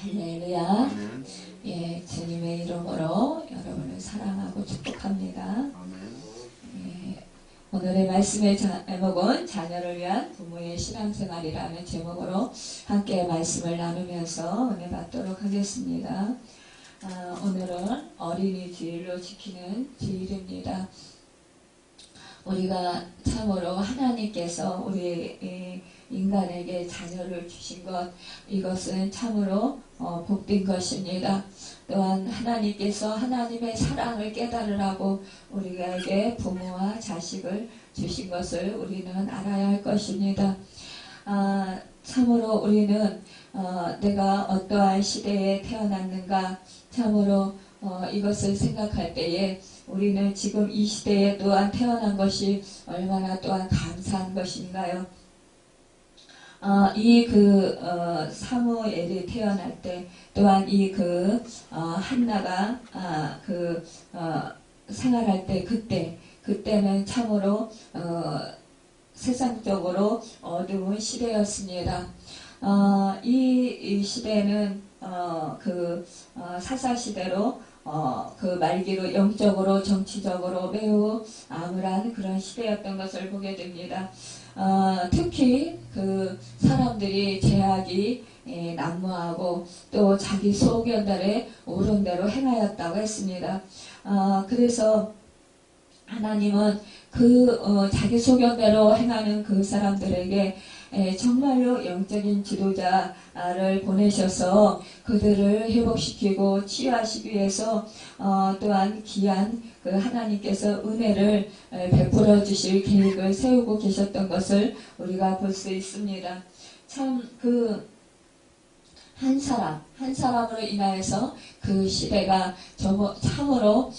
할렐루야. 아멘. 예, 주님의 이름으로 여러분을 사랑하고 축복합니다. 아멘. 예, 오늘의 말씀의 제목은 자녀를 위한 부모의 신앙생활이라는 제목으로 함께 말씀을 나누면서 은혜 받도록 하겠습니다. 오늘은 어린이 주일로 지키는 주일입니다. 우리가 참으로 하나님께서 우리 인간에게 자녀를 주신 것, 이것은 참으로 복된 것입니다. 또한 하나님께서 하나님의 사랑을 깨달으라고 우리에게 부모와 자식을 주신 것을 우리는 알아야 할 것입니다. 참으로 우리는 내가 어떠한 시대에 태어났는가, 참으로 이것을 생각할 때에 우리는 지금 이 시대에 또한 태어난 것이 얼마나 또한 감사한 것인가요? 사무엘이 태어날 때 또한 한나가 생활할 때 그때는 참으로 세상적으로 어두운 시대였습니다. 이 시대는 사사시대로 말기로 영적으로 정치적으로 매우 암울한 그런 시대였던 것을 보게 됩니다. 특히 사람들이 제약이 난무하고 또 자기 소견대로 옳은 대로 행하였다고 했습니다. 그래서 하나님은 자기 소견대로 행하는 그 사람들에게 정말로 영적인 지도자를 보내셔서 그들을 회복시키고 치유하시기 위해서 또한 귀한 하나님께서 은혜를 베풀어 주실 계획을 세우고 계셨던 것을 우리가 볼 수 있습니다. 참 한 사람으로 인하여서 그 시대가 참으로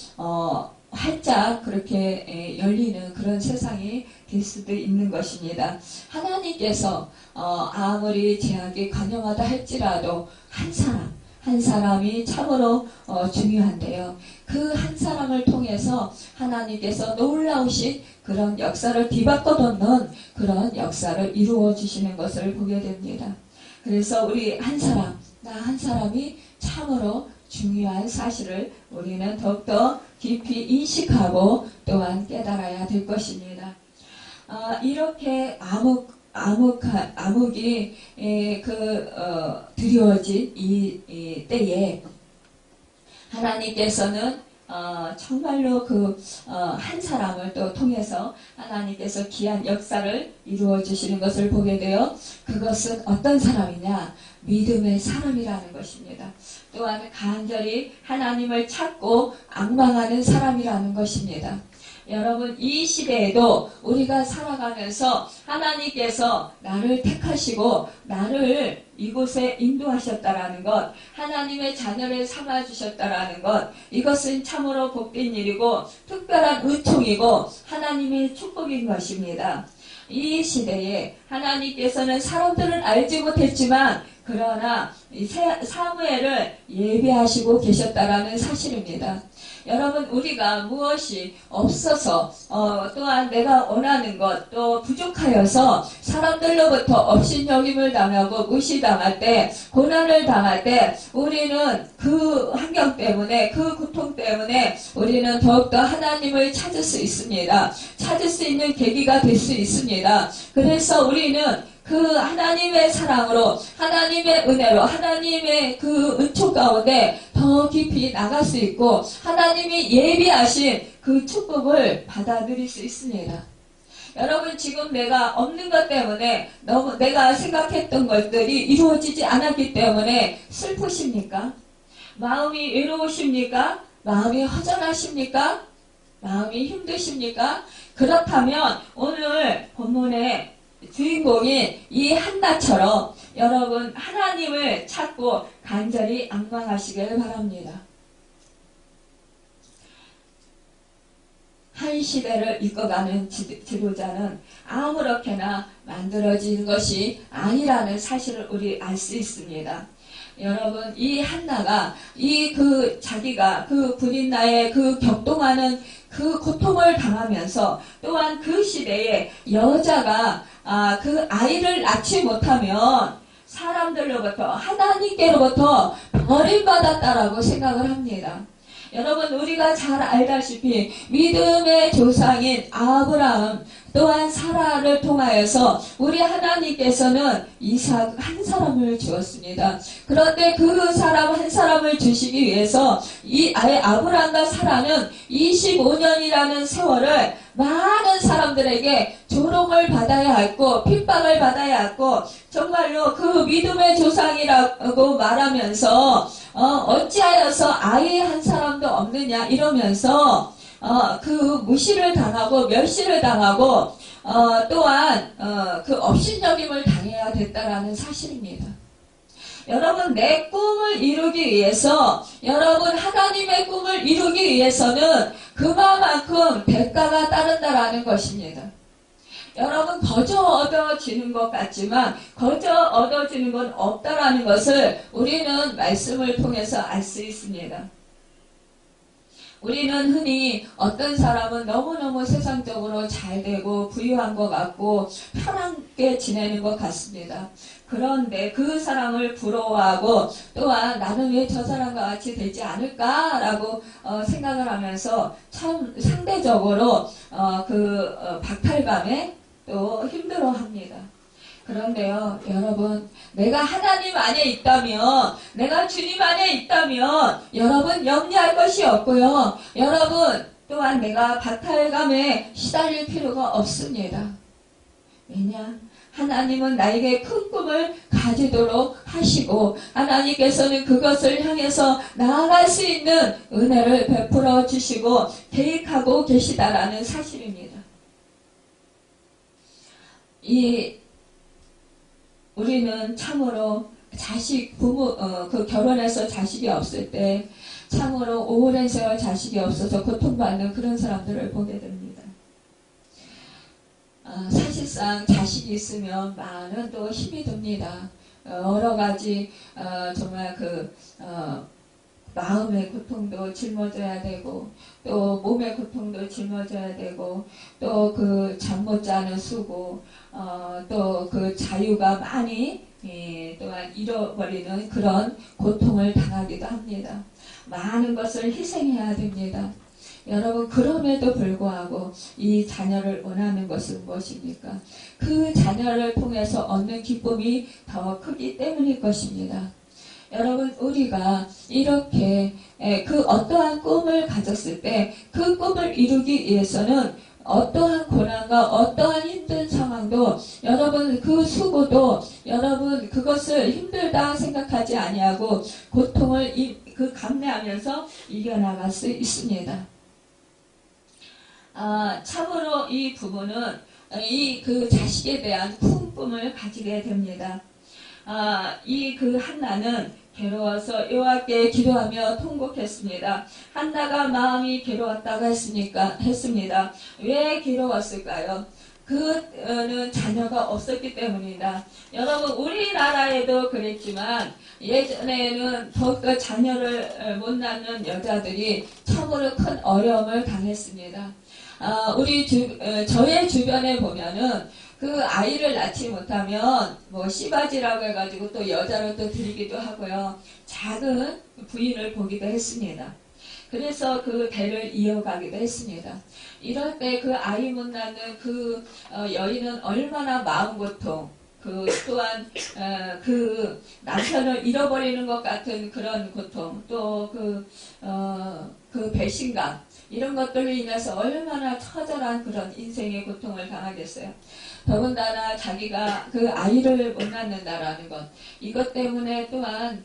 활짝 그렇게 열리는 그런 세상이 될 수도 있는 것입니다. 하나님께서 아무리 제약이 관영하다 할지라도 한 사람이 참으로 중요한데요. 그 한 사람을 통해서 하나님께서 놀라우신 그런 역사를 뒤바꿔 놓는 그런 역사를 이루어 주시는 것을 보게 됩니다. 그래서 우리 나 한 사람이 참으로 중요한 사실을 우리는 더욱더 깊이 인식하고 또한 깨달아야 될 것입니다. 이렇게 암흑이 드리워진 이 때에 하나님께서는 정말로 한 사람을 또 통해서 하나님께서 귀한 역사를 이루어 주시는 것을 보게 되어, 그것은 어떤 사람이냐? 믿음의 사람이라는 것입니다. 또한 간절히 하나님을 찾고 앙망하는 사람이라는 것입니다. 여러분, 이 시대에도 우리가 살아가면서 하나님께서 나를 택하시고 나를 이곳에 인도하셨다라는 것, 하나님의 자녀를 삼아주셨다라는 것, 이것은 참으로 복된 일이고 특별한 은총이고 하나님의 축복인 것입니다. 이 시대에 하나님께서는 사람들은 알지 못했지만 그러나 사무엘을 예비하시고 계셨다라는 사실입니다. 여러분, 우리가 무엇이 없어서 또한 내가 원하는 것 또 부족하여서 사람들로부터 업신여김을 당하고 무시당할 때, 고난을 당할 때 우리는 그 환경 때문에, 그 고통 때문에 우리는 더욱더 하나님을 찾을 수 있습니다. 찾을 수 있는 계기가 될 수 있습니다. 그래서 우리는 하나님의 사랑으로, 하나님의 은혜로, 하나님의 은총 가운데 더 깊이 나갈 수 있고 하나님이 예비하신 그 축복을 받아들일 수 있습니다. 여러분, 지금 내가 없는 것 때문에 너무 내가 생각했던 것들이 이루어지지 않았기 때문에 슬프십니까? 마음이 외로우십니까? 마음이 허전하십니까? 마음이 힘드십니까? 그렇다면 오늘 본문의 주인공인 이 한나처럼 여러분, 하나님을 찾고 간절히 앙망하시길 바랍니다. 한 시대를 이끌어가는 지도자는 아무렇게나 만들어진 것이 아니라는 사실을 우리 알 수 있습니다. 여러분, 이 한나가 자기가 분인나에 격동하는 고통을 당하면서 또한 그 시대에 여자가 아이를 낳지 못하면 사람들로부터 하나님께로부터 버림받았다라고 생각을 합니다. 여러분 우리가 잘 알다시피 믿음의 조상인 아브라함 또한 사라를 통하여서 우리 하나님께서는 이삭 한 사람을 주었습니다. 그런데 그 사람 한 사람을 주시기 위해서 이 아브라함과 사라는 25년이라는 세월을 많은 사람들에게 조롱을 받아야 했고 핍박을 받아야 했고 정말로 그 믿음의 조상이라고 말하면서 어찌하여서 아예 한 사람도 없느냐 이러면서 그 무시를 당하고 멸시를 당하고 또한 그 업신여김을 당해야 됐다라는 사실입니다. 여러분 내 꿈을 이루기 위해서 여러분 하나님의 꿈을 이루기 위해서는 그만큼 대가가 따른다라는 것입니다. 여러분 거저 얻어지는 것 같지만 거저 얻어지는 건 없다라는 것을 우리는 말씀을 통해서 알 수 있습니다. 우리는 흔히 어떤 사람은 너무너무 세상적으로 잘 되고 부유한 것 같고 편하게 지내는 것 같습니다. 그런데 그 사람을 부러워하고 또한 나는 왜 저 사람과 같이 되지 않을까라고 생각을 하면서 참 상대적으로 박탈감에 또 힘들어합니다. 그런데요, 여러분, 내가 하나님 안에 있다면, 내가 주님 안에 있다면, 여러분 염려할 것이 없고요. 여러분 또한 내가 박탈감에 시달릴 필요가 없습니다. 왜냐? 하나님은 나에게 큰 꿈을 가지도록 하시고 하나님께서는 그것을 향해서 나아갈 수 있는 은혜를 베풀어 주시고 계획하고 계시다라는 사실입니다. 우리는 참으로 결혼해서 자식이 없을 때 참으로 오랜 세월 자식이 없어서 고통받는 그런 사람들을 보게 됩니다. 사실상 자식이 있으면 많은 또 힘이 듭니다. 여러 가지 정말 마음의 고통도 짊어져야 되고 또 몸의 고통도 짊어져야 되고 또 그 잠 못 자는 수고 또 그 자유가 많이 또한 잃어버리는 그런 고통을 당하기도 합니다. 많은 것을 희생해야 됩니다. 여러분 그럼에도 불구하고 이 자녀를 원하는 것은 무엇입니까? 그 자녀를 통해서 얻는 기쁨이 더 크기 때문일 것입니다. 여러분 우리가 이렇게 그 어떠한 꿈을 가졌을 때 그 꿈을 이루기 위해서는 어떠한 고난과 어떠한 힘든 상황도 여러분 그 수고도 여러분 그것을 힘들다 생각하지 아니하고 고통을 감내하면서 이겨나갈 수 있습니다. 참으로 이 부부는 그 자식에 대한 큰 꿈을 가지게 됩니다. 한나는 괴로워서 여호와께 기도하며 통곡했습니다. 한나가 마음이 괴로웠다고 했습니다. 왜 괴로웠을까요? 그는 자녀가 없었기 때문이다. 여러분 우리나라에도 그랬지만 예전에는 더욱더 자녀를 못 낳는 여자들이 참으로 큰 어려움을 당했습니다. 저의 주변에 보면은 그 아이를 낳지 못하면 씨바지라고 해가지고 또 여자를 또 드리기도 하고요. 작은 부인을 보기도 했습니다. 그래서 그 대를 이어가기도 했습니다. 이럴 때 그 아이 못 낳는 그 여인은 얼마나 마음고통, 또한 그 남편을 잃어버리는 것 같은 그런 고통, 또 그 배신감 이런 것들로 인해서 얼마나 처절한 그런 인생의 고통을 당하겠어요. 더군다나 자기가 그 아이를 못 낳는다라는 것, 이것 때문에 또한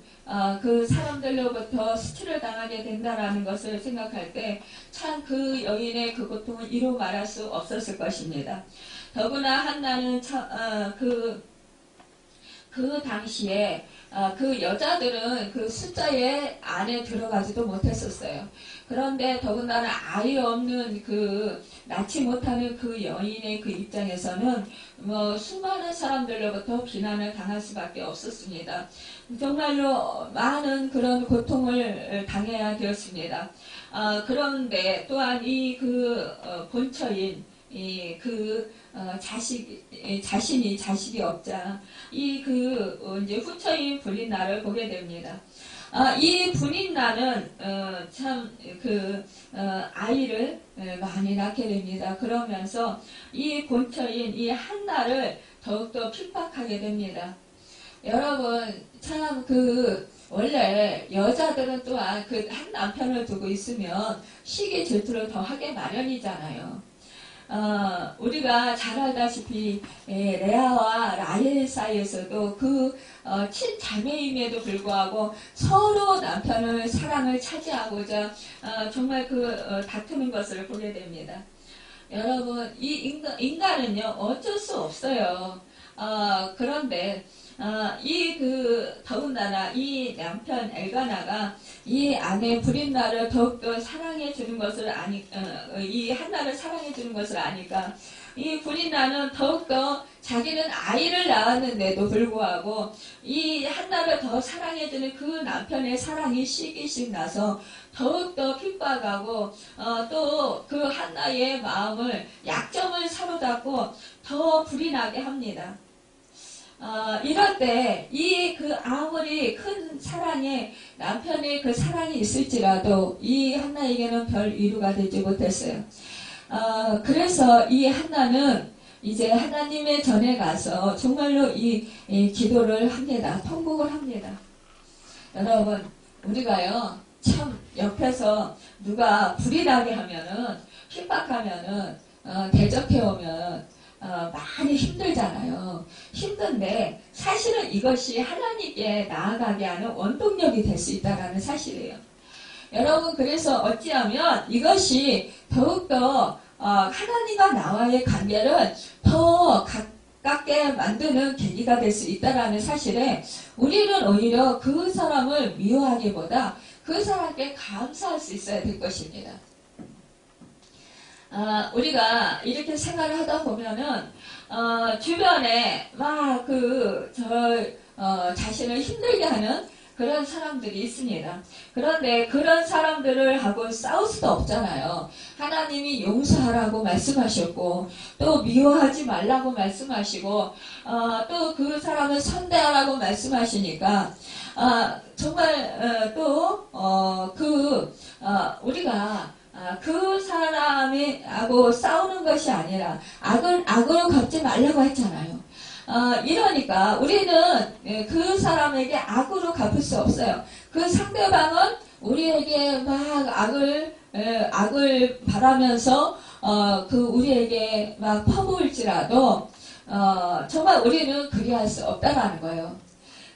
그 사람들로부터 스틸을 당하게 된다라는 것을 생각할 때 참 그 여인의 그 고통을 이루 말할 수 없었을 것입니다. 더구나 한나는 그 당시에 그 여자들은 그 숫자에 안에 들어가지도 못했었어요. 그런데 더군다나 아이 없는 낳지 못하는 그 여인의 그 입장에서는 수많은 사람들로부터 비난을 당할 수밖에 없었습니다. 정말로 많은 그런 고통을 당해야 되었습니다. 그런데 또한 본처인 자신이 자식이 없자 이제 후처인 불인나를 보게 됩니다. 이 불인나는 아이를 많이 낳게 됩니다. 그러면서 이 본처인 이 한나를 더욱더 핍박하게 됩니다. 여러분 원래 여자들은 또한 그 한 남편을 두고 있으면 시기 질투를 더 하게 마련이잖아요. 우리가 잘 알다시피 레아와 라헬 사이에서도 친자매임에도 불구하고 서로 남편의 사랑을 차지하고자 정말 다투는 것을 보게 됩니다. 여러분 이 인간은요 어쩔 수 없어요. 그런데 더군다나 이 남편 엘가나가 이 아내 브린나를 더욱더 사랑해주는 것을 이 한나를 사랑해주는 것을 아니까 이 브린나는 더욱더 자기는 아이를 낳았는데도 불구하고 이 한나를 더 사랑해주는 그 남편의 사랑이 시기씩 나서 더욱더 핍박하고 또 그 한나의 마음을 약점을 사로잡고 더 불이 나게 합니다. 이럴 때 아무리 큰 사랑에 남편의 그 사랑이 있을지라도 이 한나에게는 별 위로가 되지 못했어요. 그래서 이 한나는 이제 하나님의 전에 가서 정말로 이 기도를 합니다. 통곡을 합니다. 여러분 우리가요 참 옆에서 누가 불이 나게 하면은 핍박하면은 대적해오면 많이 힘들잖아요. 힘든데 사실은 이것이 하나님께 나아가게 하는 원동력이 될 수 있다는 사실이에요. 여러분 그래서 어찌하면 이것이 더욱더 하나님과 나와의 관계를 더 가깝게 만드는 계기가 될 수 있다는 사실에 우리는 오히려 그 사람을 미워하기보다 그 사람께 감사할 수 있어야 될 것입니다. 우리가 이렇게 생활을 하다 보면은, 주변에 자신을 힘들게 하는 그런 사람들이 있습니다. 그런데 그런 사람들을 하고 싸울 수도 없잖아요. 하나님이 용서하라고 말씀하셨고, 또 미워하지 말라고 말씀하시고, 또 그 사람을 선대하라고 말씀하시니까, 정말, 우리가 그 사람하고 싸우는 것이 아니라 악을 갚지 말라고 했잖아요. 이러니까 우리는 그 사람에게 악으로 갚을 수 없어요. 그 상대방은 우리에게 막 악을 바라면서 우리에게 막 퍼부을지라도 정말 우리는 그리할 수 없다라는 거예요.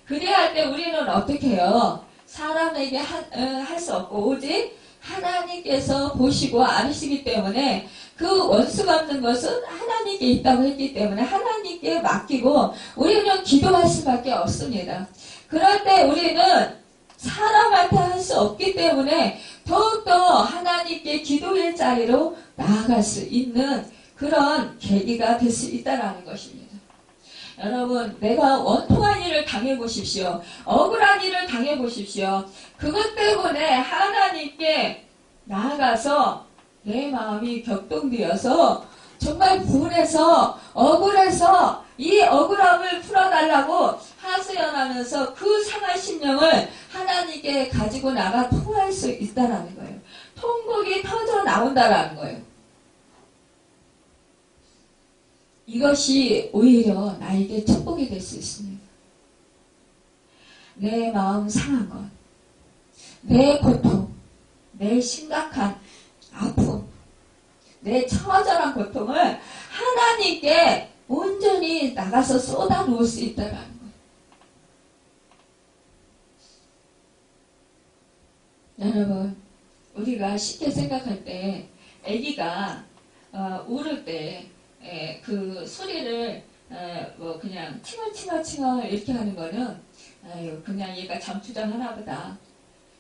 그리할 때 우리는 어떻게 해요? 사람에게 할 수 없고 오직 하나님께서 보시고 아시기 때문에 그 원수 갚는 것은 하나님께 있다고 했기 때문에 하나님께 맡기고 우리는 기도할 수밖에 없습니다. 그럴 때 우리는 사람한테 할 수 없기 때문에 더욱더 하나님께 기도의 자리로 나아갈 수 있는 그런 계기가 될 수 있다는 것입니다. 여러분 내가 원통한 일을 당해보십시오. 억울한 일을 당해보십시오. 그것 때문에 하나님께 나아가서 내 마음이 격동되어서 정말 분해서 억울해서 이 억울함을 풀어달라고 하소연하면서 그 상한 심령을 하나님께 가지고 나가 통할 수 있다는 거예요. 통곡이 터져 나온다는 거예요. 이것이 오히려 나에게 축복이 될 수 있습니다. 내 마음 상한 것, 내 고통, 내 심각한 아픔, 내 처절한 고통을 하나님께 온전히 나가서 쏟아 놓을 수 있다는 거예요. 여러분, 우리가 쉽게 생각할 때 아기가 울을 때 그 소리를 그냥 칭얼칭얼칭얼 이렇게 하는 거는 그냥 얘가 잠투정 하나 보다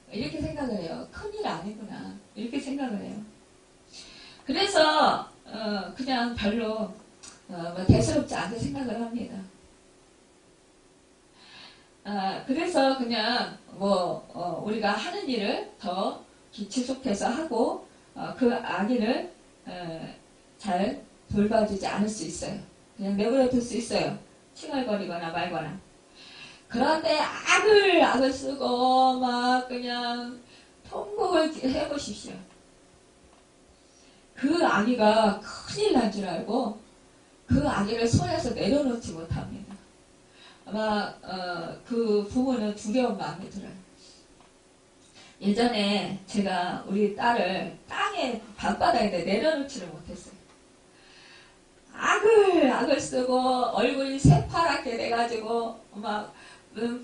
이렇게 생각을 해요. 큰일 아니구나 이렇게 생각을 해요. 그래서 그냥 별로 대수롭지 않게 생각을 합니다. 그래서 그냥 우리가 하는 일을 더 지속해서 하고 그 아기를 잘 돌봐주지 않을 수 있어요. 그냥 내버려 둘 수 있어요. 칭얼거리거나 말거나. 그런데 악을 쓰고 막 그냥 통곡을 해보십시오. 그 아기가 큰일 난 줄 알고 그 아기를 손에서 내려놓지 못합니다. 아마 그 부모는 두려운 마음이 들어요. 예전에 제가 우리 딸을 땅에 밤바닥에 내려놓지를 못했어요. 악을 쓰고 얼굴이 새파랗게 돼가지고 막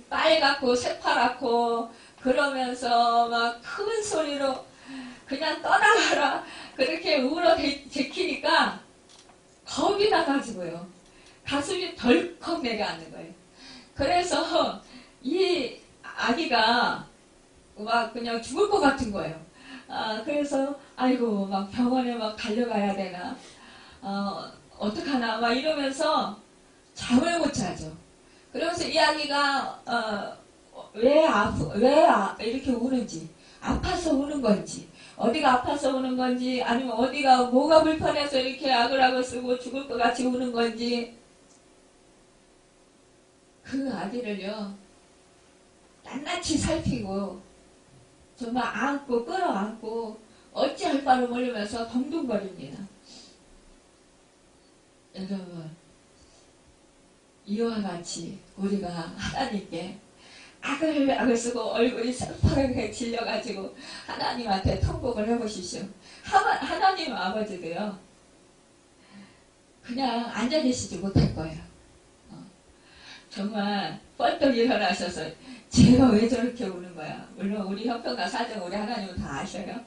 빨갛고 새파랗고 그러면서 막 큰 소리로 그냥 떠나가라 그렇게 울어 제키니까 겁이 나가지고요. 가슴이 덜컥 내려앉는 거예요. 그래서 이 아기가 막 그냥 죽을 것 같은 거예요. 그래서 아이고 막 병원에 막 달려가야 되나 어떡하나 막 이러면서 잠을 못 자죠. 그러면서 이 아기가 왜 이렇게 우는지, 아파서 우는 건지, 어디가 아파서 우는 건지, 아니면 어디가 뭐가 불편해서 이렇게 악을 쓰고 죽을 것 같이 우는 건지, 그 아기를요 낱낱이 살피고 정말 안고 끌어안고 어찌할 바를 모르면서 덩둥거립니다. 여러분, 이와 같이 우리가 하나님께 악을 쓰고 얼굴이 새파랗게 질려가지고 하나님한테 통곡을 해보십시오. 하나님 아버지도요 그냥 앉아 계시지 못할 거예요. 정말 뻘떡 일어나셔서 제가 왜 저렇게 우는 거야. 물론 우리 형편과 사정 우리 하나님은 다 아셔요.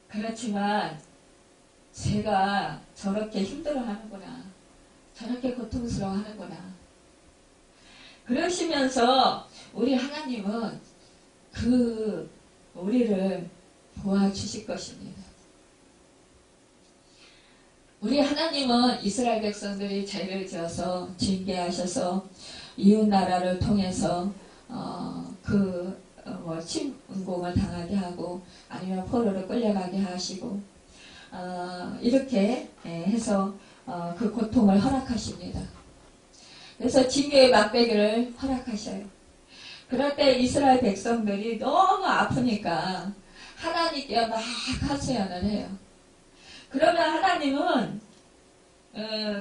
그렇지만 제가 저렇게 힘들어하는구나, 저렇게 고통스러워하는구나. 그러시면서 우리 하나님은 우리를 도와주실 것입니다. 우리 하나님은 이스라엘 백성들이 죄를 지어서 징계하셔서 이웃나라를 통해서 침공을 당하게 하고 아니면 포로로 끌려가게 하시고 이렇게 해서 그 고통을 허락하십니다. 그래서 징계의 막대기를 허락하셔요. 그럴 때 이스라엘 백성들이 너무 아프니까 하나님께 막 하소연을 해요. 그러면 하나님은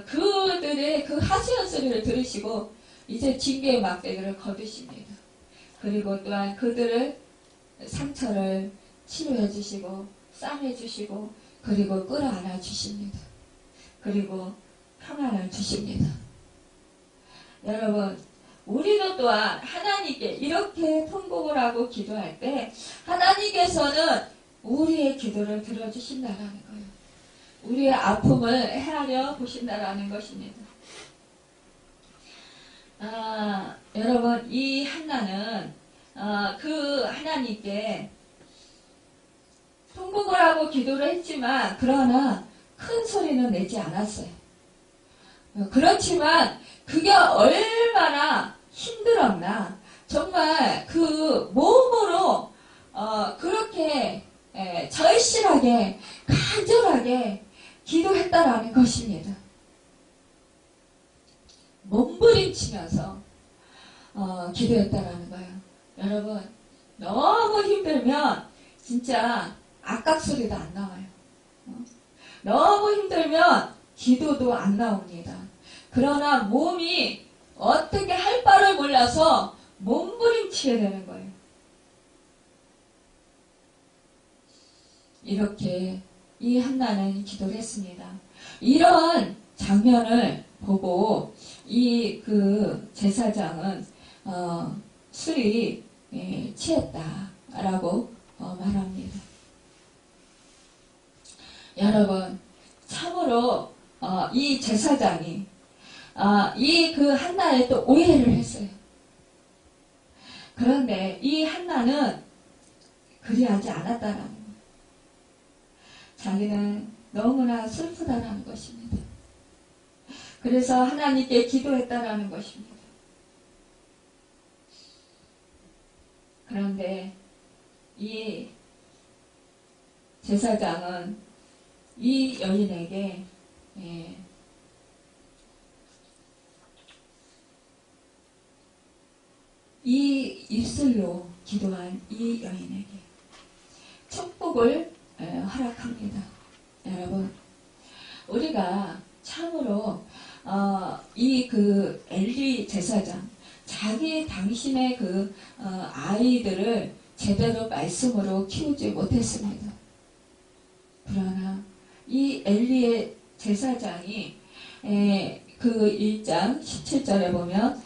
그들의 그 하소연 소리를 들으시고 이제 징계의 막대기를 거두십니다. 그리고 또한 그들을 상처를 치료해 주시고 싸매 주시고 그리고 끌어안아 주십니다. 그리고 평안을 주십니다. 여러분, 우리도 또한 하나님께 이렇게 통곡을 하고 기도할 때 하나님께서는 우리의 기도를 들어주신다는 거예요. 우리의 아픔을 헤아려 보신다라는 것입니다. 여러분, 이 한나는 그 하나님께 통곡을 하고 기도를 했지만 그러나 큰 소리는 내지 않았어요. 그렇지만 그게 얼마나 힘들었나, 정말 그 몸으로 그렇게 절실하게 간절하게 기도했다라는 것입니다. 몸부림치면서 기도했다라는 거예요. 여러분, 너무 힘들면 진짜 악각소리도 안 나와요. 너무 힘들면 기도도 안 나옵니다. 그러나 몸이 어떻게 할 바를 몰라서 몸부림치게 되는 거예요. 이렇게 이 한나는 기도를 했습니다. 이런 장면을 보고 이 그 제사장은 술이 취했다라고 말합니다. 여러분, 참으로 이 제사장이 이 그 한나에 또 오해를 했어요. 그런데 이 한나는 그리하지 않았다라는 거예요. 자기는 너무나 슬프다라는 것입니다. 그래서 하나님께 기도했다라는 것입니다. 그런데 이 제사장은 이 여인에게 이 입술로 기도한 이 여인에게 축복을 허락합니다. 여러분, 우리가 참으로 이 그 엘리 제사장 당신의 그 아이들을 제대로 말씀으로 키우지 못했습니다. 그러나 이 엘리의 제사장이 그 1장 17절에 보면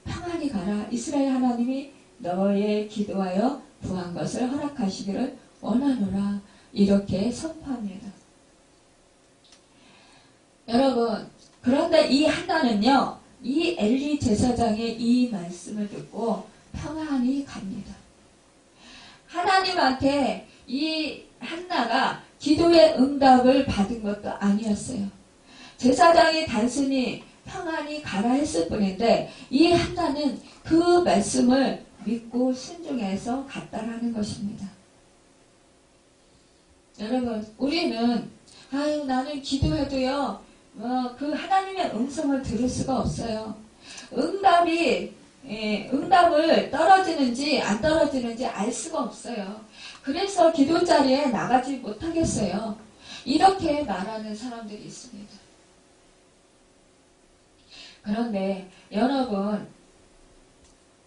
평안히 가라, 이스라엘 하나님이 너의 기도하여 구한 것을 허락하시기를 원하노라, 이렇게 선포합니다. 여러분, 그런데 이 한나는요, 이 엘리 제사장의 이 말씀을 듣고 평안히 갑니다. 하나님한테 이 한나가 기도의 응답을 받은 것도 아니었어요. 제사장이 단순히 평안히 가라 했을 뿐인데 이 한나는 그 말씀을 믿고 순종해서 갔다라는 것입니다. 여러분, 우리는 나는 기도해도요 그 하나님의 음성을 들을 수가 없어요. 응답을 떨어지는지 안 떨어지는지 알 수가 없어요. 그래서 기도 자리에 나가지 못하겠어요. 이렇게 말하는 사람들이 있습니다. 그런데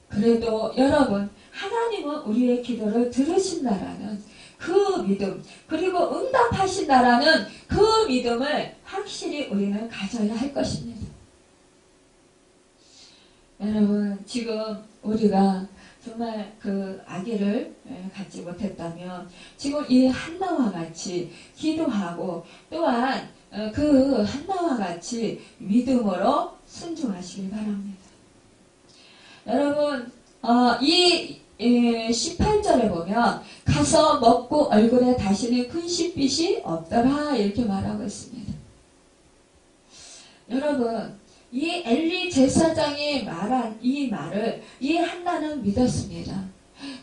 그래도 여러분, 하나님은 우리의 기도를 들으신다라는 그 믿음, 그리고 응답하신다라는 그 믿음을 확실히 우리는 가져야 할 것입니다. 여러분, 지금 우리가 정말 그 아기를 갖지 못했다면 지금 이 한나와 같이 기도하고 또한 그 한나와 같이 믿음으로 순종하시길 바랍니다. 여러분, 이 18절에 보면 가서 먹고 얼굴에 다시는 근심빛이 없더라, 이렇게 말하고 있습니다. 여러분, 이 엘리 제사장이 말한 이 말을 이 한나는 믿었습니다.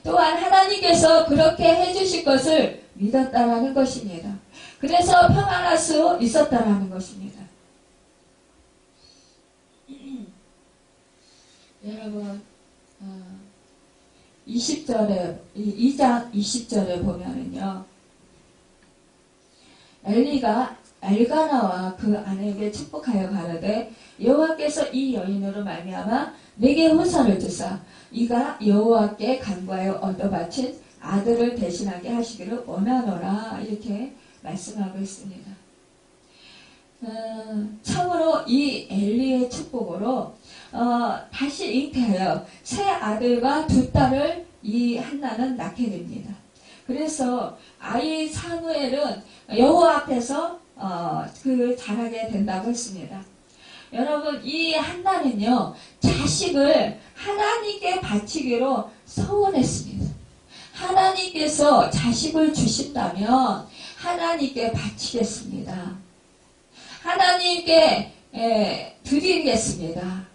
또한 하나님께서 그렇게 해주실 것을 믿었다라는 것입니다. 그래서 평안할 수 있었다라는 것입니다. 여러분, 2장 20절에 보면은요, 엘리가 엘가나와 그 아내에게 축복하여 가라되 여호와께서 이 여인으로 말미암아 내게 호사를 주사 이가 여호와께 간구하여 얻어 바친 아들을 대신하게 하시기를 원하노라, 이렇게 말씀하고 있습니다. 참으로 이 엘리의 축복으로 다시 잉태하여 새 아들과 두 딸을 이 한나는 낳게 됩니다. 그래서 아이 사무엘은 여호와 앞에서 자라게 된다고 했습니다. 여러분, 이 한나는요, 자식을 하나님께 바치기로 서원했습니다. 하나님께서 자식을 주신다면 하나님께 바치겠습니다. 하나님께 드리겠습니다.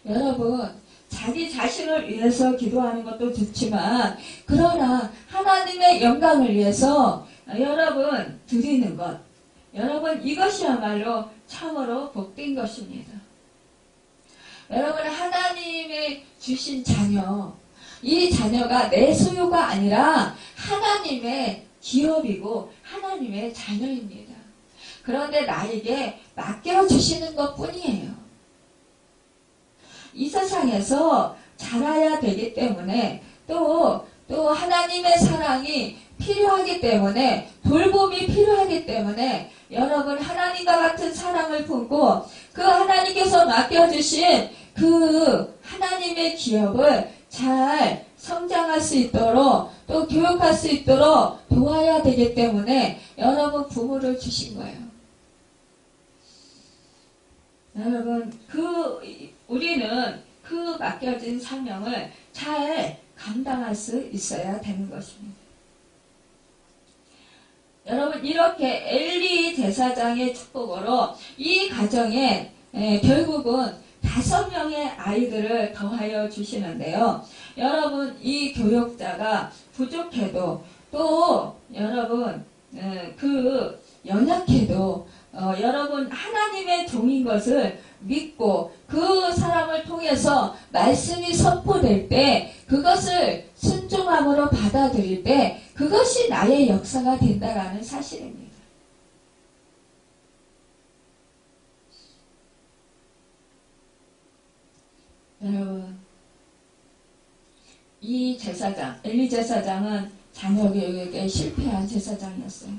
여러분, 자기 자신을 위해서 기도하는 것도 좋지만 그러나 하나님의 영광을 위해서 여러분 드리는 것, 여러분, 이것이야말로 참으로 복된 것입니다. 여러분, 하나님의 주신 자녀, 이 자녀가 내 소유가 아니라 하나님의 기업이고 하나님의 자녀입니다. 그런데 나에게 맡겨주시는 것 뿐이에요. 이 세상에서 자라야 되기 때문에 또 하나님의 사랑이 필요하기 때문에, 돌봄이 필요하기 때문에 여러분, 하나님과 같은 사랑을 품고 그 하나님께서 맡겨주신 그 하나님의 기업을 잘 성장할 수 있도록 또 교육할 수 있도록 도와야 되기 때문에 여러분, 부모를 주신 거예요. 여러분, 우리는 그 맡겨진 사명을 잘 감당할 수 있어야 되는 것입니다. 여러분, 이렇게 엘리 제사장의 축복으로 이 가정에 결국은 5명의 아이들을 더하여 주시는데요. 여러분, 이 교육자가 부족해도 또 여러분 그 연약해도 여러분 하나님의 종인 것을 믿고 그 사람을 통해서 말씀이 선포될 때 그것을 순종함으로 받아들일 때 그것이 나의 역사가 된다라는 사실입니다. 여러분, 이 제사장, 엘리 제사장은 자녀 교육에 실패한 제사장이었어요.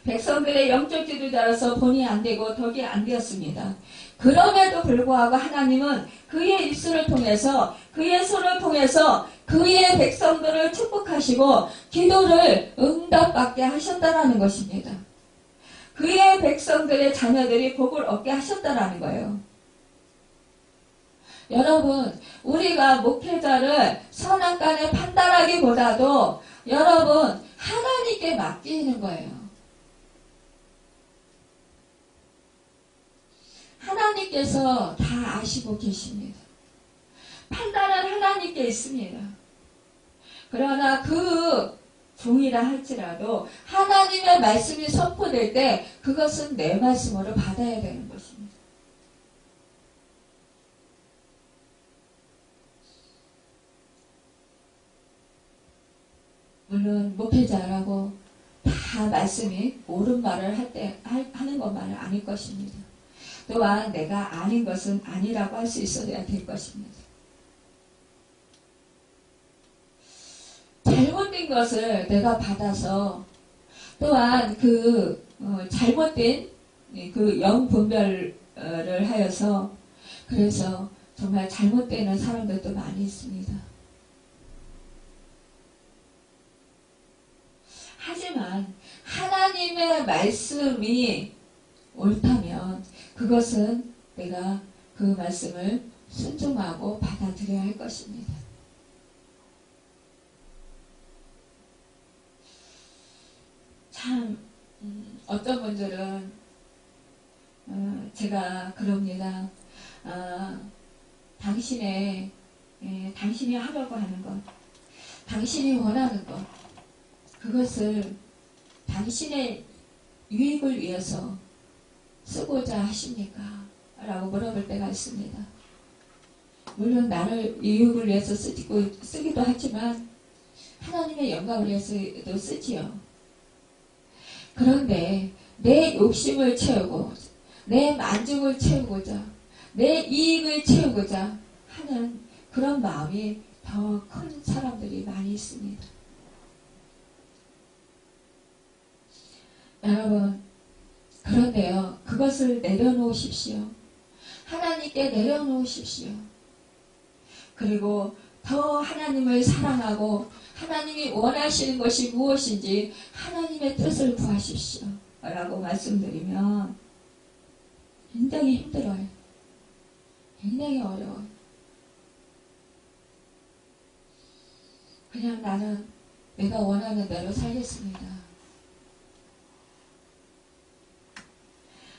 백성들의 영적 지도자로서 본이 안 되고 덕이 안 되었습니다. 그럼에도 불구하고 하나님은 그의 입술을 통해서 그의 손을 통해서 그의 백성들을 축복하시고 기도를 응답받게 하셨다라는 것입니다. 그의 백성들의 자녀들이 복을 얻게 하셨다라는 거예요. 여러분, 우리가 목회자를 선악간에 판단하기보다도 여러분 하나님께 맡기는 거예요. 하나님께서 다 아시고 계십니다. 판단은 하나님께 있습니다. 그러나 그 종이라 할지라도 하나님의 말씀이 선포될 때 그것은 내 말씀으로 받아야 되는 것입니다. 물론 목회자라고 다 말씀이 옳은 말을 하는 것만은 아닐 것입니다. 또한 내가 아닌 것은 아니라고 할 수 있어야 될 것입니다. 잘못된 것을 내가 받아서 또한 그 잘못된 그 영분별을 하여서 그래서 정말 잘못되는 사람들도 많이 있습니다. 하지만 하나님의 말씀이 옳다면 그것은 내가 그 말씀을 순종하고 받아들여야 할 것입니다. 참 어떤 분들은 제가 그럽니다. 당신이 하려고 하는 것, 당신이 원하는 것, 그것을 당신의 유익을 위해서 쓰고자 하십니까? 라고 물어볼 때가 있습니다. 물론 나를 유익을 위해서 쓰기도 하지만 하나님의 영광을 위해서도 쓰지요. 그런데 내 욕심을 채우고 내 만족을 채우고자 내 이익을 채우고자 하는 그런 마음이 더 큰 사람들이 많이 있습니다. 여러분, 그런데요, 그것을 내려놓으십시오. 하나님께 내려놓으십시오. 그리고 더 하나님을 사랑하고 하나님이 원하시는 것이 무엇인지 하나님의 뜻을 구하십시오. 라고 말씀드리면 굉장히 힘들어요. 굉장히 어려워요. 그냥 나는 내가 원하는 대로 살겠습니다.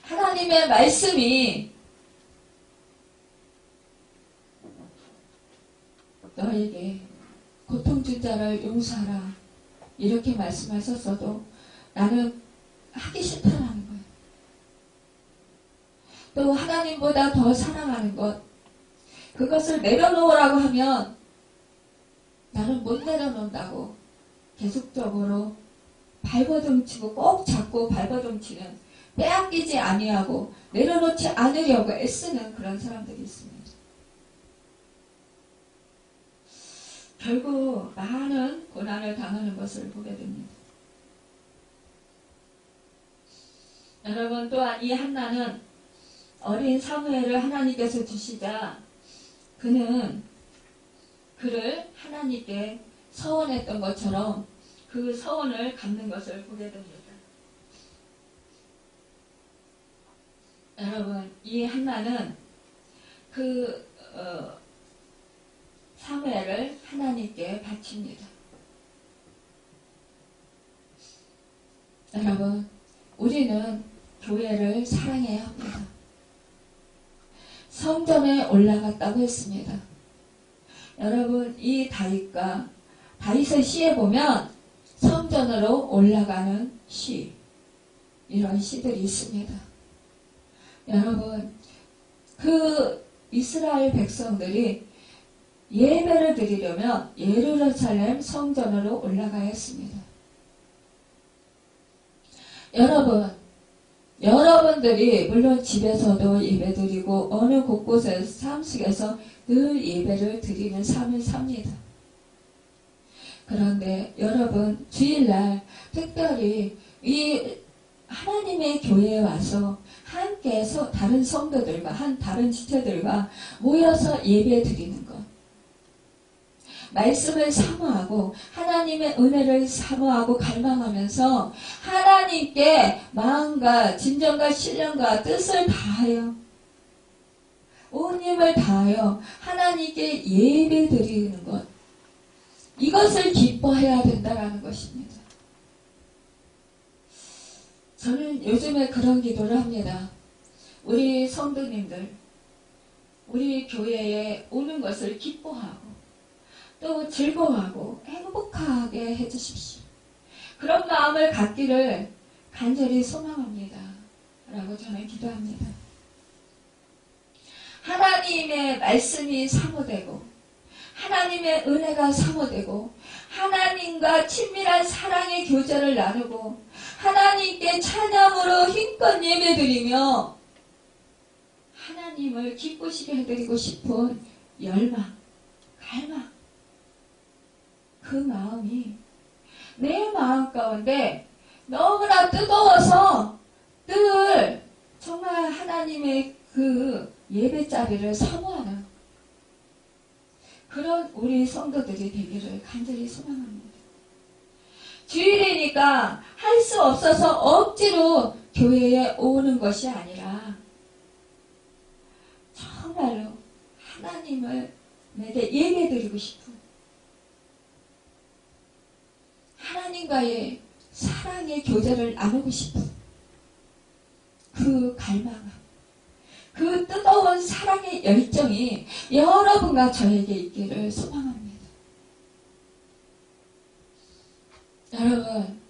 하나님의 말씀이 너에게 고통준 자를 용서하라 이렇게 말씀하셨어도 나는 하기 싫다라는 거예요. 또 하나님보다 더 사랑하는 것, 그것을 내려놓으라고 하면 나는 못 내려놓는다고 계속적으로 발버둥치고 꼭 잡고 발버둥치는, 빼앗기지 아니하고 내려놓지 않으려고 애쓰는 그런 사람들이 있습니다. 결국 많은 고난을 당하는 것을 보게 됩니다. 여러분, 또한 이 한나는 어린 사무엘을 하나님께서 주시자 그는 그를 하나님께 서원했던 것처럼 그 서원을 갚는 것을 보게 됩니다. 여러분, 이 한나는 그 사무엘을 하나님께 바칩니다. 여러분, 우리는 교회를 사랑해야 합니다. 성전에 올라갔다고 했습니다. 여러분, 이 다윗의 시에 보면 성전으로 올라가는 시, 이런 시들이 있습니다. 여러분, 그 이스라엘 백성들이 예배를 드리려면 예루살렘 성전으로 올라가야 했습니다. 여러분들이 물론 집에서도 예배 드리고 어느 곳곳에서 삶 속에서 늘 예배를 드리는 삶을 삽니다. 그런데 여러분, 주일날 특별히 이 하나님의 교회에 와서 함께 다른 성도들과 다른 지체들과 모여서 예배 드리는 것, 말씀을 사모하고 하나님의 은혜를 사모하고 갈망하면서 하나님께 마음과 진정과 신령과 뜻을 다하여 온 힘을 다하여 하나님께 예배 드리는 것, 이것을 기뻐해야 된다는 것입니다. 저는 요즘에 그런 기도를 합니다. 우리 성도님들, 우리 교회에 오는 것을 기뻐하고 또 즐거워하고 행복하게 해주십시오. 그런 마음을 갖기를 간절히 소망합니다. 라고 저는 기도합니다. 하나님의 말씀이 사모되고 하나님의 은혜가 사모되고 하나님과 친밀한 사랑의 교제를 나누고 하나님께 찬양으로 힘껏 예배드리며 하나님을 기쁘시게 해드리고 싶은 열망, 갈망, 그 마음이 내 마음 가운데 너무나 뜨거워서 늘 정말 하나님의 그 예배 자리를 사모하는 그런 우리 성도들이 되기를 간절히 소망합니다. 주일이니까 할 수 없어서 억지로 교회에 오는 것이 아니라 정말로 하나님을 내게 예배드리고 싶은 하나님과의 사랑의 교제를 나누고 싶은 그 갈망, 그 뜨거운 사랑의 열정이 여러분과 저에게 있기를 소망합니다. 여러분,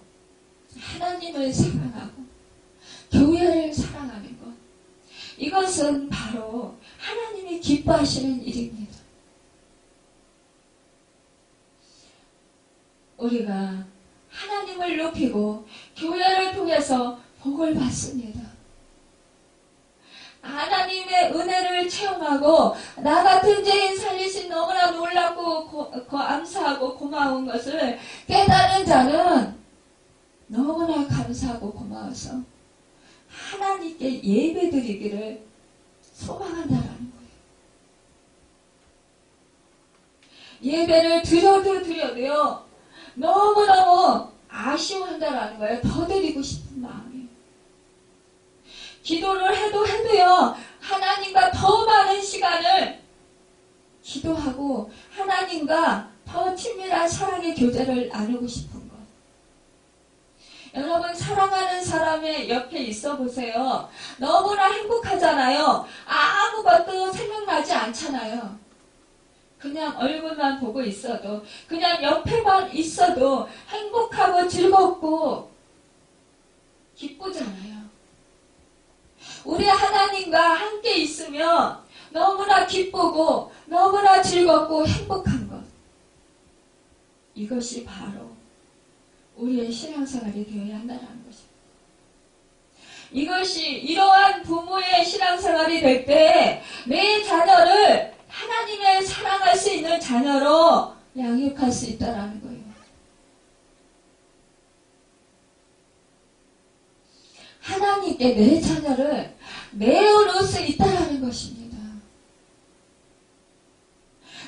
하나님을 사랑하고 교회를 사랑하는 것, 이것은 바로 하나님이 기뻐하시는 일입니다. 우리가 하나님을 높이고 교회를 통해서 복을 받습니다. 하나님의 은혜를 체험하고 나 같은 죄인 살리신 너무나 놀랍고 감사하고 고마운 것을 깨달은 자는 너무나 감사하고 고마워서 하나님께 예배드리기를 소망한다라는 거예요. 예배를 드려도요 너무너무 아쉬워한다라는 거예요. 더 드리고 싶은 마음이. 기도를 해도요 하나님과 더 많은 시간을 기도하고 하나님과 더 친밀한 사랑의 교제를 나누고 싶은 것. 여러분, 사랑하는 사람의 옆에 있어 보세요. 너무나 행복하잖아요. 아무것도 생각나지 않잖아요. 그냥 얼굴만 보고 있어도, 그냥 옆에만 있어도 행복하고 즐겁고 기쁘잖아요. 우리 하나님과 함께 있으면 너무나 기쁘고 너무나 즐겁고 행복한 것. 이것이 바로 우리의 신앙생활이 되어야 한다는 것입니다. 이것이 이러한 부모의 신앙생활이 될 때 내 자녀를 하나님의 사랑할 수 있는 자녀로 양육할 수 있다는 거예요. 하나님께 내 자녀를 내어놓을 수 있다는 것입니다.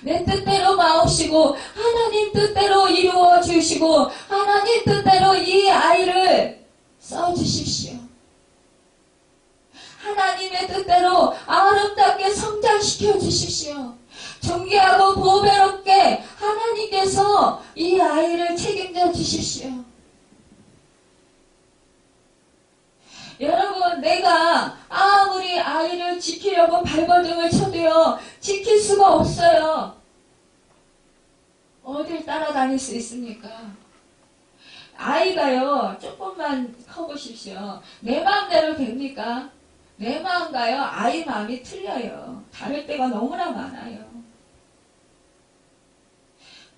내 뜻대로 마옵시고 하나님 뜻대로 이루어 주시고 하나님 뜻대로 이 아이를 써주십시오. 하나님의 뜻대로 아름답게 성장시켜 주십시오. 존귀하고 보배롭게 하나님께서 이 아이를 책임져 주십시오. 여러분, 내가 아무리 아이를 지키려고 발버둥을 쳐도요 지킬 수가 없어요. 어딜 따라다닐 수 있습니까? 아이가요, 조금만 커보십시오. 내 마음대로 됩니까? 내 마음과요, 아이 마음이 틀려요. 다를 때가 너무나 많아요.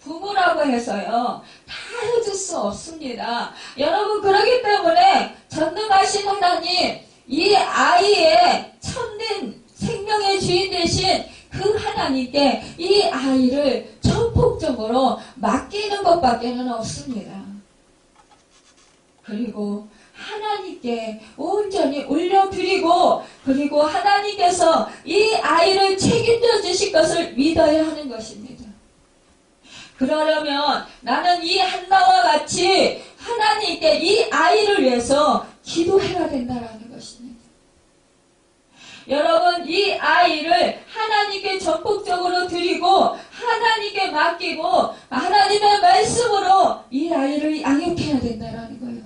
부모라고 해서요, 다 해줄 수 없습니다. 여러분, 그렇기 때문에 전능하신 하나님, 이 아이의 참된 생명의 주인 되신 그 하나님께 이 아이를 전폭적으로 맡기는 것밖에는 없습니다. 그리고 하나님께 온전히 올려드리고, 그리고 하나님께서 이 아이를 책임져 주실 것을 믿어야 하는 것입니다. 그러려면 나는 이 한나와 같이 하나님께 이 아이를 위해서 기도해야 된다는 것입니다. 여러분, 이 아이를 하나님께 전폭적으로 드리고 하나님께 맡기고 하나님의 말씀으로 이 아이를 양육해야 된다는 거예요.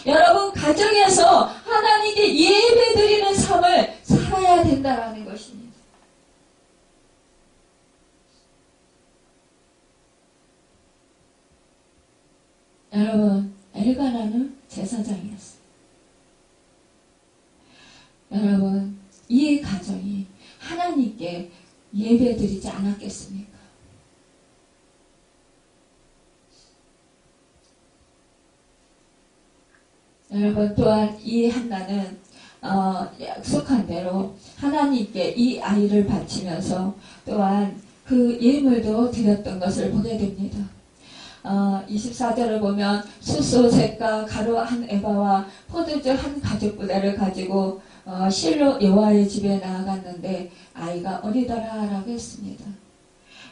여러분, 가정에서 하나님께 예배 드리는 삶을 살아야 된다는 것입니다. 여러분, 엘가나는 제사장이었어요. 여러분, 이 가정이 하나님께 예배 드리지 않았겠습니까? 여러분, 또한 이 한나는 약속한 대로 하나님께 이 아이를 바치면서 또한 그 예물도 드렸던 것을 보게 됩니다. 24절을 보면 숫소셋과 가루 한 에바와 포도주 한 가죽부대를 가지고 실로 여호와의 집에 나아갔는데 아이가 어리더라 라고 했습니다.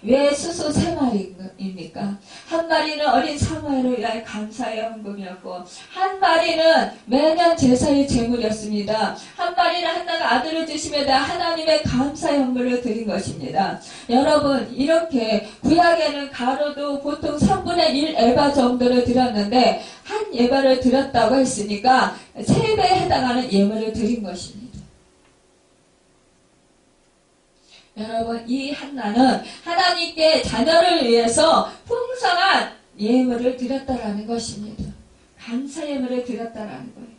왜 숫소 3마리입니까? 한 마리는 어린 사무엘을 위하여 감사의 헌금이었고 한 마리는 매년 제사의 제물이었습니다. 한 마리는 한나가 아들을 주심에 대한 하나님의 감사의 헌금을 드린 것입니다. 여러분, 이렇게 구약에는 가루도 보통 3분의 1 에바 정도를 드렸는데 한 에바를 드렸다고 했으니까 3배에 해당하는 예물을 드린 것입니다. 여러분, 이 한나는 하나님께 자녀를 위해서 풍성한 예물을 드렸다라는 것입니다. 감사 예물을 드렸다라는 거예요.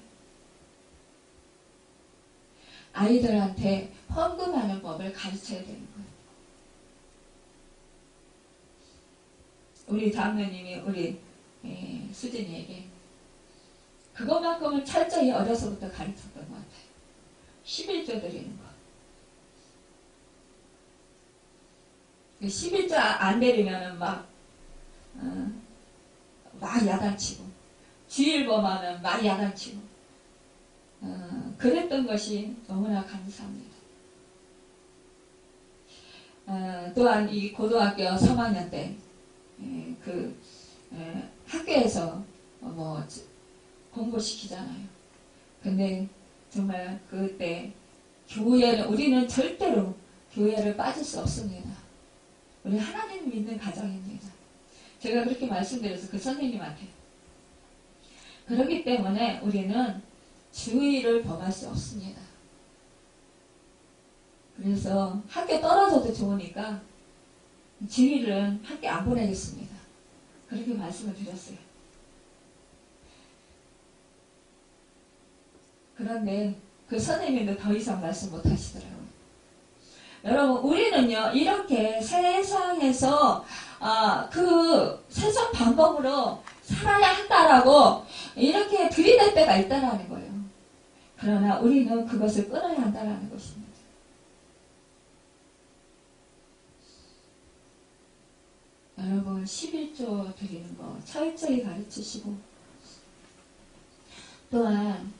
아이들한테 헌금하는 법을 가르쳐야 되는 거예요. 우리 장로님이 우리 수진이에게 그것만큼은 철저히 어려서부터 가르쳤던 것 같아요. 11조 드리는 거. 11조 안 내리면은 막 야단치고, 주일범하면 막 야단치고, 그랬던 것이 너무나 감사합니다. 또한 이 고등학교 3학년 때, 학교에서 공부시키잖아요. 근데 정말 그때 우리는 절대로 교회를 빠질 수 없습니다. 우리 하나님 믿는 가정입니다. 제가 그렇게 말씀드려서 그 선생님한테. 그렇기 때문에 우리는 주의를 범할 수 없습니다. 그래서 학교 떨어져도 좋으니까 주의를 학교 안 보내겠습니다. 그렇게 말씀을 드렸어요. 그런데 그 선생님도 더 이상 말씀 못 하시더라고요. 여러분, 우리는요, 이렇게 세상에서, 그 세상 방법으로 살아야 한다라고 이렇게 들이댈 때가 있다라는 거예요. 그러나 우리는 그것을 끊어야 한다라는 것입니다. 여러분, 11조 드리는 거 철저히 가르치시고, 또한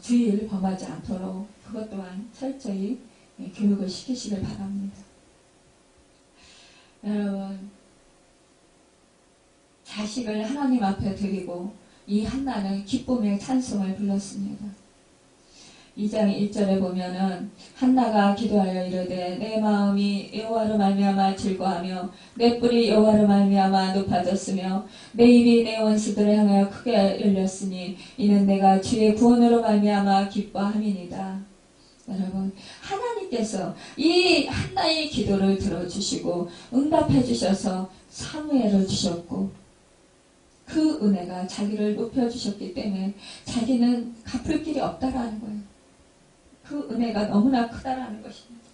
주의를 범하지 않도록 그것 또한 철저히 교육을 시키시길 바랍니다. 여러분, 자식을 하나님 앞에 드리고 이 한나는 기쁨의 찬송을 불렀습니다. 2장 1절에 보면은 한나가 기도하여 이르되 내 마음이 여호와로 말미암아 즐거하며 내 뿔이 여호와로 말미암아 높아졌으며 내 입이 내 원수들을 향하여 크게 열렸으니 이는 내가 주의 구원으로 말미암아 기뻐함이니이다. 여러분, 하나님께서 이 한나의 기도를 들어주시고 응답해 주셔서 사무엘을 주셨고 그 은혜가 자기를 높여주셨기 때문에 자기는 갚을 길이 없다라는 거예요. 그 은혜가 너무나 크다라는 것입니다.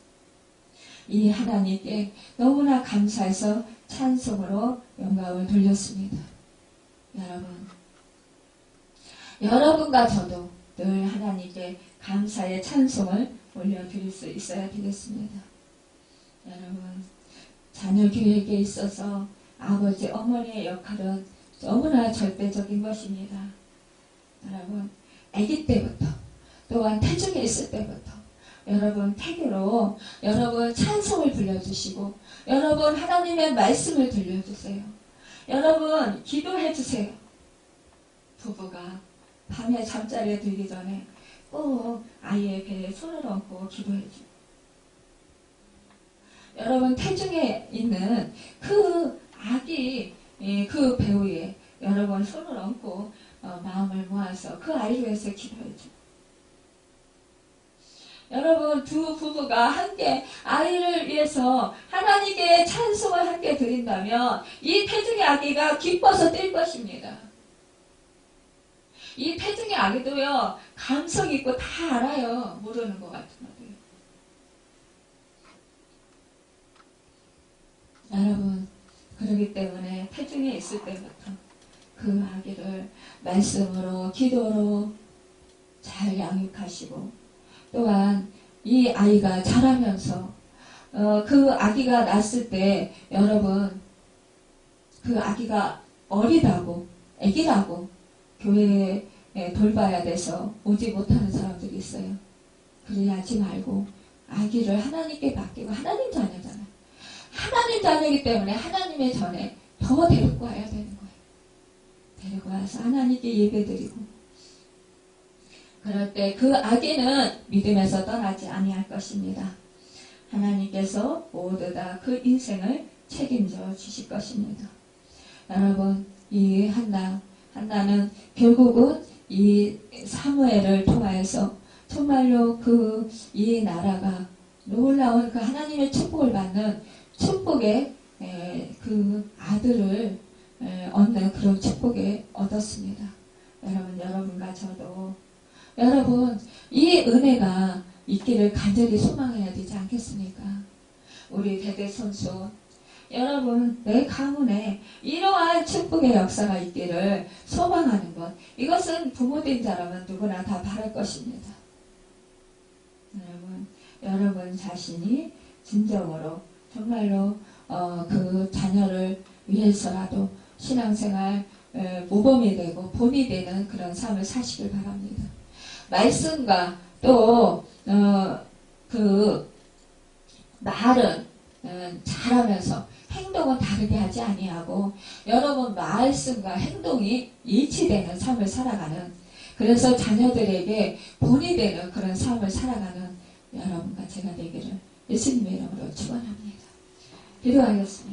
이 하나님께 너무나 감사해서 찬송으로 영광을 돌렸습니다. 여러분과 저도 늘 하나님께 감사의 찬송을 올려드릴 수 있어야 되겠습니다. 여러분, 자녀 교육에 있어서 아버지, 어머니의 역할은 너무나 절대적인 것입니다. 여러분, 아기 때부터 또한 태중에 있을 때부터 여러분 태교로 여러분 찬송을 불러주시고 여러분 하나님의 말씀을 들려주세요. 여러분 기도해주세요. 부부가 밤에 잠자리에 들기 전에 꼭 아이의 배에 손을 얹고 기도해주고 여러분 태중에 있는 그 아기 그 배우에 여러분 손을 얹고 마음을 모아서 그 아이를 위해서 기도해주고 여러분 두 부부가 함께 아이를 위해서 하나님께 찬송을 함께 드린다면 이 태중의 아기가 기뻐서 뛸 것입니다. 이 태중의 아기도요 감성 있고 다 알아요. 모르는 것 같은 거예요. 여러분 그렇기 때문에 태중에 있을 때부터 그 아기를 말씀으로 기도로 잘 양육하시고 또한 이 아이가 자라면서 그 아기가 낳았을 때 여러분 그 아기가 어리다고 아기라고 교회에 돌봐야 돼서 오지 못하는 사람들이 있어요. 그래야지 말고 아기를 하나님께 맡기고 하나님 자녀잖아요. 하나님 자녀이기 때문에 하나님의 전에 더 데리고 와야 되는 거예요. 데리고 와서 하나님께 예배드리고 그럴 때 그 아기는 믿음에서 떠나지 아니할 것입니다. 하나님께서 모두 다 그 인생을 책임져 주실 것입니다. 여러분 이 한나는 결국은 이 사무엘을 통하여서 정말로 이 나라가 놀라운 그 하나님의 축복을 받는 축복의 그 아들을 얻는 그런 축복을 얻었습니다. 여러분과 저도 여러분 이 은혜가 있기를 간절히 소망해야 되지 않겠습니까? 우리 대대손손 여러분 내 가문에 이러한 축복의 역사가 있기를 소망하는 것 이것은 부모된 자라면 누구나 다 바랄 것입니다. 여러분 자신이 진정으로 정말로 그 자녀를 위해서라도 신앙생활 모범이 되고 본이 되는 그런 삶을 사시길 바랍니다. 말씀과 또 그 말은 잘하면서 행동은 다르게 하지 아니하고 여러분 말씀과 행동이 일치되는 삶을 살아가는 그래서 자녀들에게 본이 되는 그런 삶을 살아가는 여러분과 제가 되기를 예수님의 이름으로 축원합니다. 기도하겠습니다.